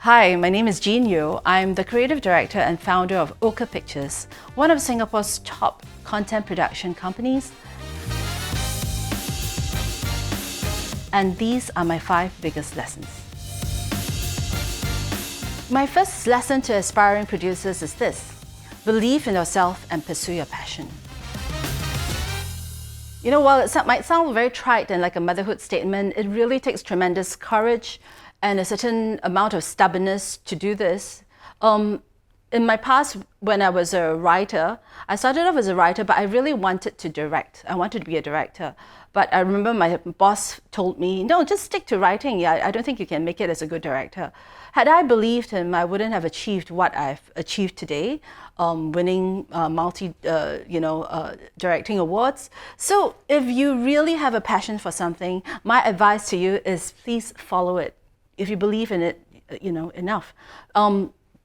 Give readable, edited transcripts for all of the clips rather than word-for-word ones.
Hi, my name is Jean Yeo. I'm the creative director and founder of Ochre Pictures, one of Singapore's top content production companies. And these are my 5 biggest lessons. My first lesson to aspiring producers is this: believe in yourself and pursue your passion. You know, while it might sound very trite and like a motherhood statement, it really takes tremendous courage and a certain amount of stubbornness to do this. In my past, when I was a writer, I started off as a writer, but I really wanted to direct. I wanted to be a director. But I remember my boss told me, no, just stick to writing. Yeah, I don't think you can make it as a good director. Had I believed him, I wouldn't have achieved what I've achieved today, winning directing awards. So if you really have a passion for something, my advice to you is please follow it. If you believe in it, enough.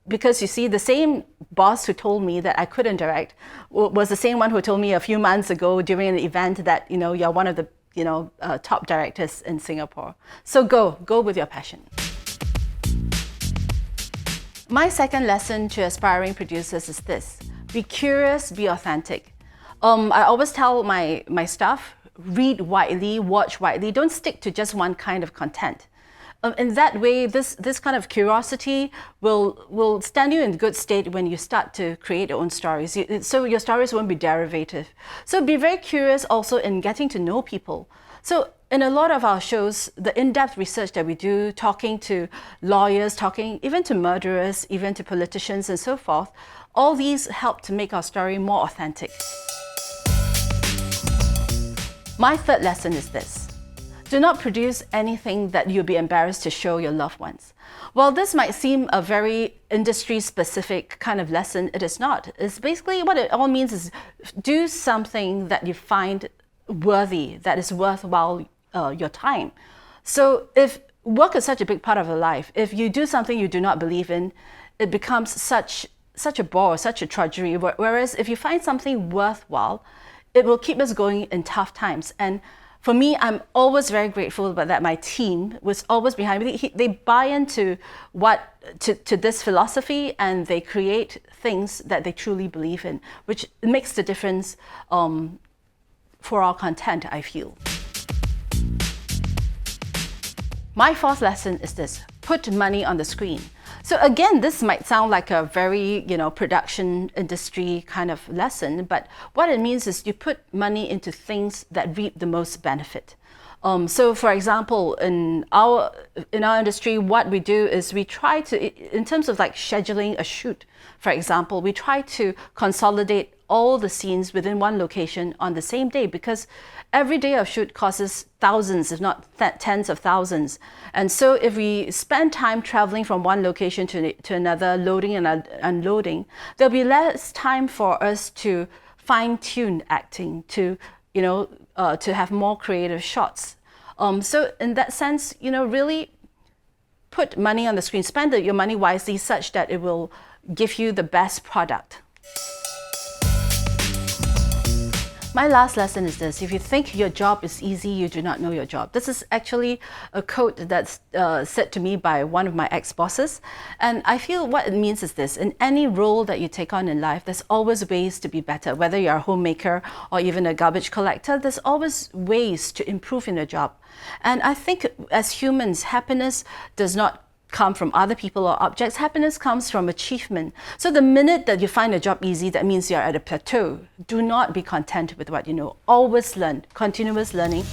Because you see, the same boss who told me that I couldn't direct was the same one who told me a few months ago during an event that, you're one of the, top directors in Singapore. So go with your passion. My second lesson to aspiring producers is this: be curious, be authentic. I always tell my staff, read widely, watch widely, don't stick to just one kind of content. In that way, this kind of curiosity will stand you in good state when you start to create your own stories. So your stories won't be derivative. So be very curious also in getting to know people. So in a lot of our shows, the in-depth research that we do, talking to lawyers, talking even to murderers, even to politicians and so forth, all these help to make our story more authentic. My third lesson is this: do not produce anything that you'll be embarrassed to show your loved ones. While this might seem a very industry-specific kind of lesson, it is not. It's basically what it all means is do something that you find worthy, that is worthwhile your time. So if work is such a big part of your life, if you do something you do not believe in, it becomes such a bore, such a drudgery. Whereas if you find something worthwhile, it will keep us going in tough times. And for me, I'm always very grateful that my team was always behind me. They buy into to this philosophy, and they create things that they truly believe in, which makes the difference for our content, I feel. My fourth lesson is this: put money on the screen. So again, this might sound like a very, production industry kind of lesson, but what it means is you put money into things that reap the most benefit. So for example, in our industry, what we do is we try to, in terms of like scheduling a shoot, for example, we try to consolidate all the scenes within one location on the same day, because every day of shoot costs thousands, if not tens of thousands. And so if we spend time traveling from one location to another, loading and unloading, there'll be less time for us to fine-tune acting, to have more creative shots. So in that sense, really put money on the screen, spend your money wisely such that it will give you the best product. My last lesson is this: if you think your job is easy, you do not know your job. This is actually a quote that's said to me by one of my ex-bosses. And I feel what it means is this: in any role that you take on in life, there's always ways to be better. Whether you're a homemaker or even a garbage collector, there's always ways to improve in your job. And I think as humans, happiness does not come from other people or objects. Happiness comes from achievement. So the minute that you find a job easy, that means you're at a plateau. Do not be content with what you know. Always learn, continuous learning.